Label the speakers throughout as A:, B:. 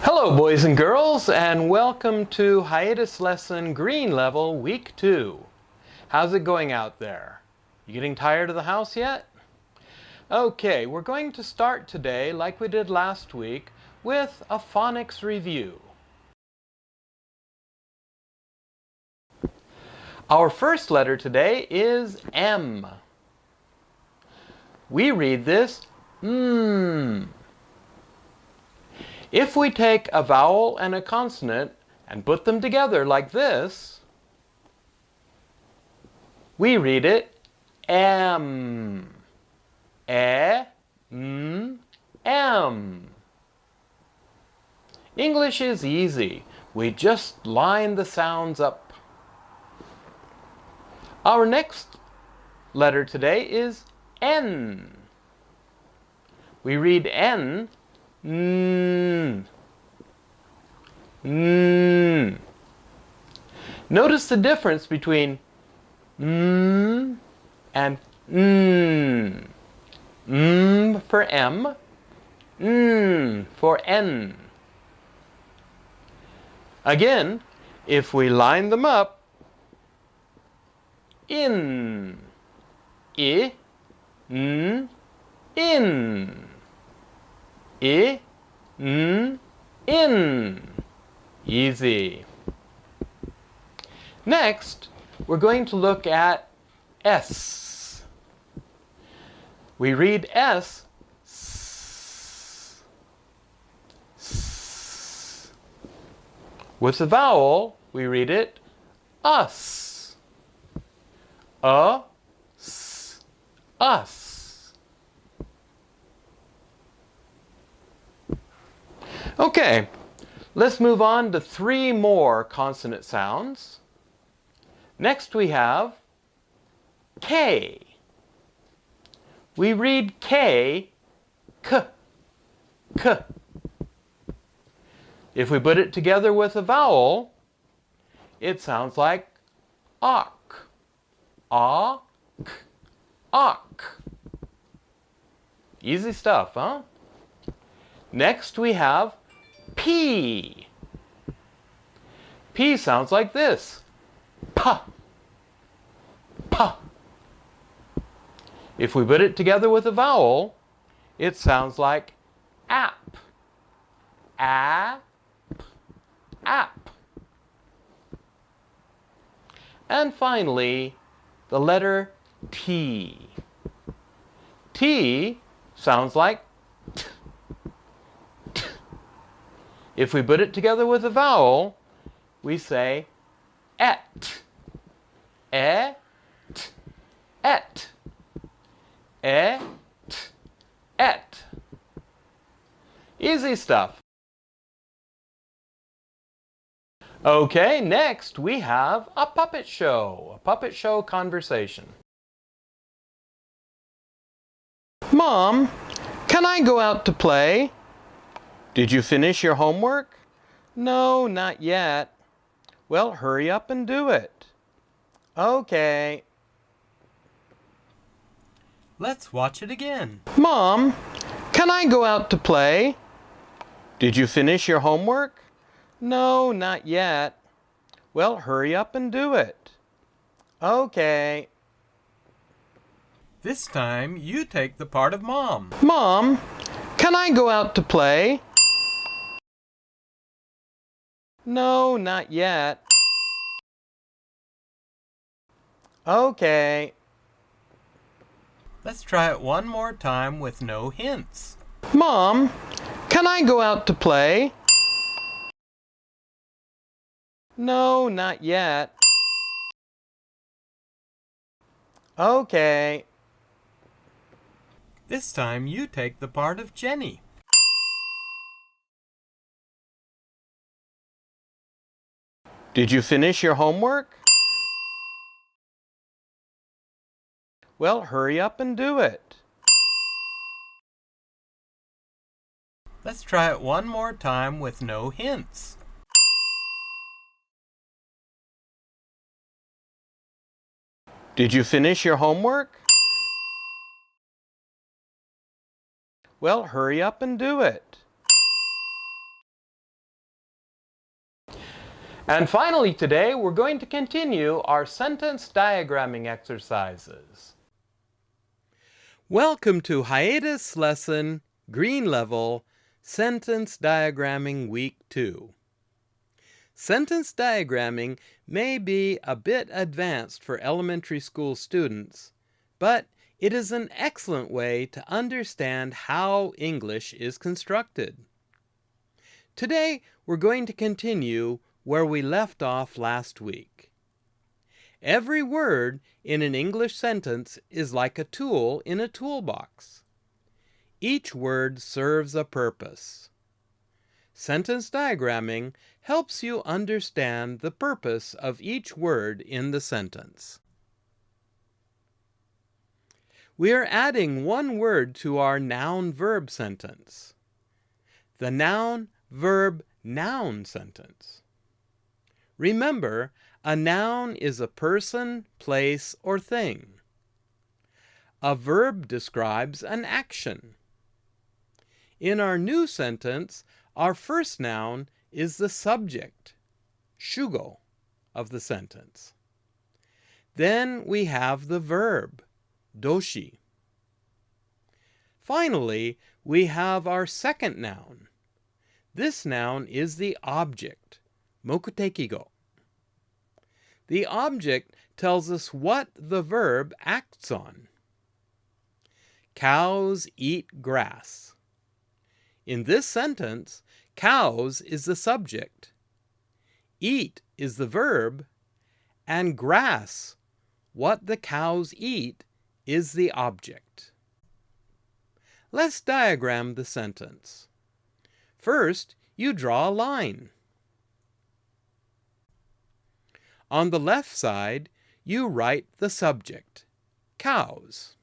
A: Hello boys and girls, and welcome to Hiatus Lesson Green Level Week 2. How's it going out there? You getting tired of the house yet? Okay, we're going to start today, like we did last week, with a phonics review. Our first letter today is M. We read this M. If we take a vowel and a consonant and put them together like this, we read it M. M. English is easy. We just line the sounds up. Our next letter today is N. We read N. Notice the difference between and for M, for N. Again, if we line them up, in, in. In. Easy. Next, we're going to look at S. We read S. With the vowel, we read it us. Us. Okay, let's move on to 3 more consonant sounds. Next we have K. We read K, k. If we put it together with a vowel, it sounds like ok. Ok. Easy stuff, huh? Next we have P. P sounds like this. Pa. If we put it together with a vowel, it sounds like ap. App. And finally, the letter T. T sounds like t. If we put it together with a vowel, we say et. Et. Easy stuff. Okay, next we have a puppet show conversation. Mom, can I go out to play? Did you finish your homework? No, not yet. Well, hurry up and do it. Okay. Let's watch it again. Mom, can I go out to play? Did you finish your homework? No, not yet. Well, hurry up and do it. Okay. This time, you take the part of Mom. Mom, can I go out to play? No, not yet. Okay. Let's try it one more time with no hints. Mom, can I go out to play? No, not yet. Okay. This time you take the part of Jenny. Did you finish your homework? Well, hurry up and do it. Let's try it one more time with no hints. Did you finish your homework? Well, hurry up and do it. And finally today, we're going to continue our sentence diagramming exercises. Welcome to Hiatus Lesson, Green Level, Sentence Diagramming Week 2. Sentence diagramming may be a bit advanced for elementary school students, but it is an excellent way to understand how English is constructed. Today, we're going to continue where we left off last week. Every word in an English sentence is like a tool in a toolbox. Each word serves a purpose. Sentence diagramming helps you understand the purpose of each word in the sentence. We are adding one word to our noun-verb sentence. The noun-verb-noun sentence. Remember, a noun is a person, place, or thing. A verb describes an action. In our new sentence, our first noun is the subject, shugo, of the sentence. Then we have the verb, doshi. Finally, we have our second noun. This noun is the object, mokutekigo. The object tells us what the verb acts on. Cows eat grass. In this sentence, cows is the subject, eat is the verb, and grass, what the cows eat, is the object. Let's diagram the sentence. First, you draw a line. On the left side, you write the subject, cows.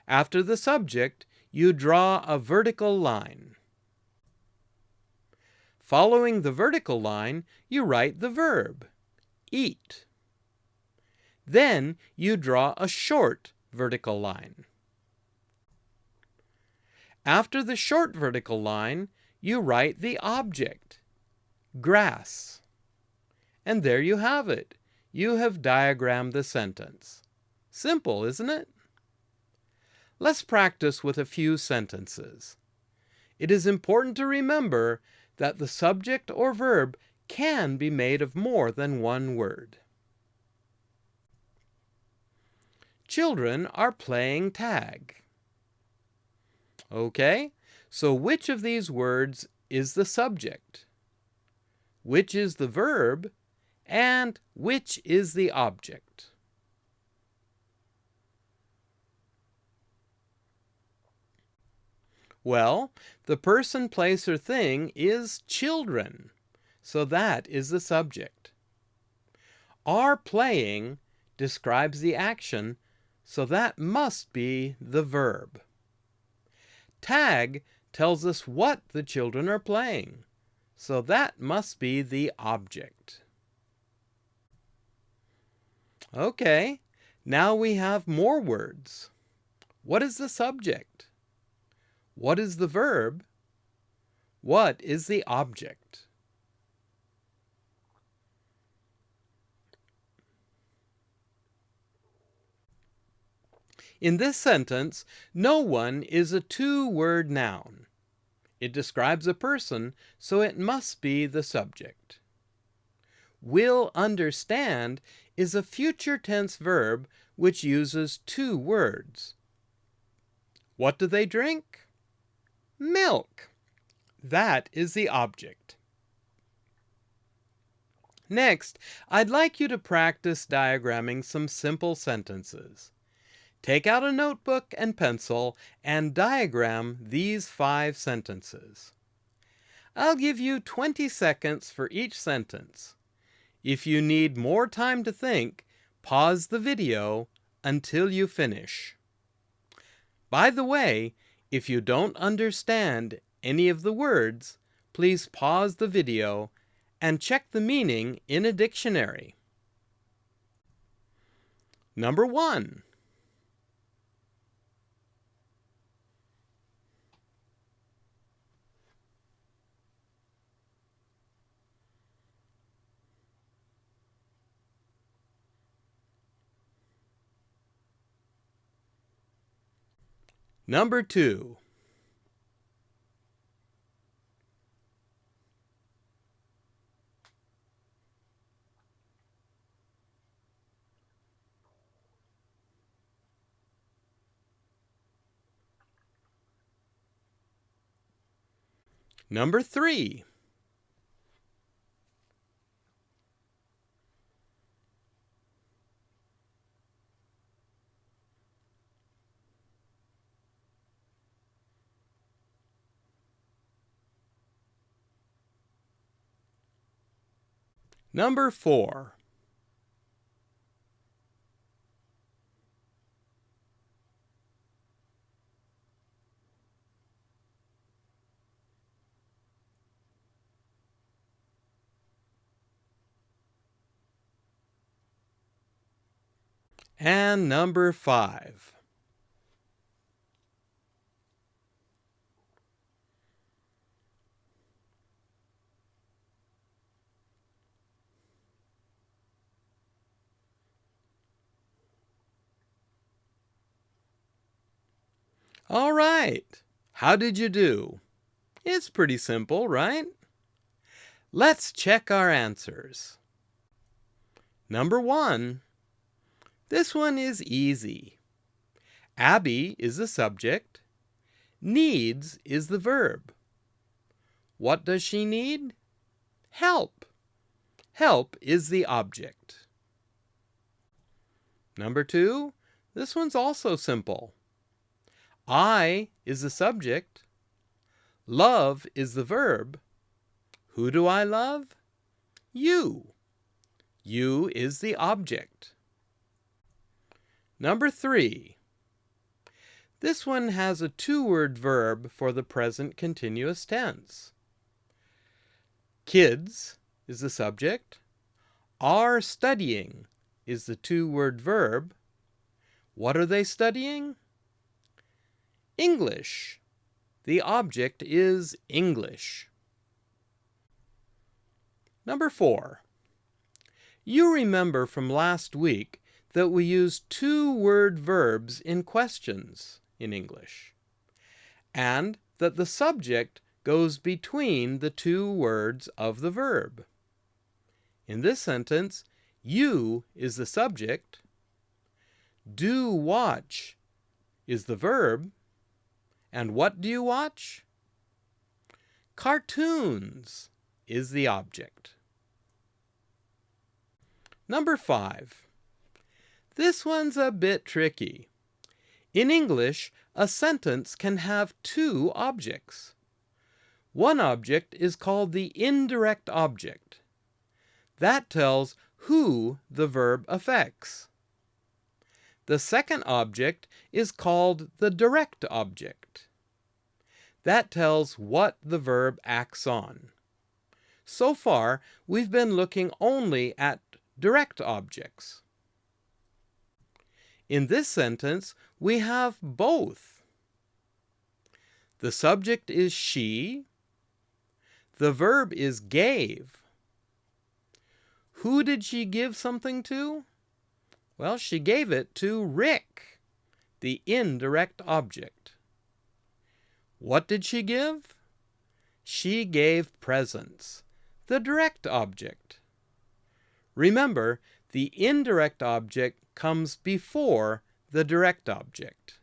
A: After the subject, you draw a vertical line. Following the vertical line, you write the verb, eat. Then you draw a short vertical line. After the short vertical line, you write the object, grass. And there you have it. You have diagrammed the sentence. Simple, isn't it? Let's practice with a few sentences. It is important to remember that the subject or verb can be made of more than one word. Children are playing tag. Okay, so which of these words is the subject? Which is the verb? And which is the object? Well, the person, place, or thing is children, so that is the subject. Are playing describes the action, so that must be the verb. Tag tells us what the children are playing, so that must be the object. Okay, now we have more words. What is the subject? What is the verb? What is the object? In this sentence, no one is a two-word noun. It describes a person, so it must be the subject. Will understand is a future tense verb which uses two words. What do they drink? Milk. That is the object. Next, I'd like you to practice diagramming some simple sentences. Take out a notebook and pencil and diagram these 5 sentences. I'll give you 20 seconds for each sentence. If you need more time to think, pause the video until you finish. By the way, if you don't understand any of the words, please pause the video and check the meaning in a dictionary. Number 1. Number 2. Number 3. Number 4. And number 5. All right. How did you do? It's pretty simple, right? Let's check our answers. Number 1. This one is easy. Abby is the subject. Needs is the verb. What does she need? Help. Help is the object. Number 2. This one's also simple. I is the subject. Love is the verb. Who do I love? You. You is the object. Number 3. This one has a two-word verb for the present continuous tense. Kids is the subject. Are studying is the two-word verb. What are they studying? English. The object is English. Number 4. You remember from last week that we used two-word verbs in questions in English, and that the subject goes between the two words of the verb. In this sentence, you is the subject, do watch is the verb, and what do you watch? Cartoons is the object. Number 5. This one's a bit tricky. In English, a sentence can have two objects. One object is called the indirect object. That tells who the verb affects. The second object is called the direct object. That tells what the verb acts on. So far, we've been looking only at direct objects. In this sentence, we have both. The subject is she. The verb is gave. Who did she give something to? Well, she gave it to Rick, the indirect object. What did she give? She gave presents, the direct object. Remember, the indirect object comes before the direct object.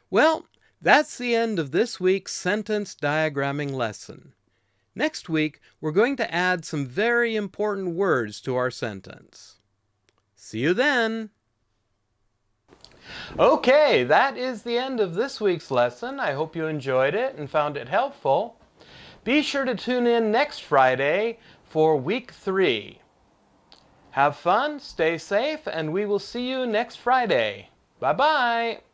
A: Well, that's the end of this week's sentence diagramming lesson. Next week, we're going to add some very important words to our sentence. See you then! Okay, that is the end of this week's lesson. I hope you enjoyed it and found it helpful. Be sure to tune in next Friday for week 3. Have fun, stay safe, and we will see you next Friday. Bye-bye!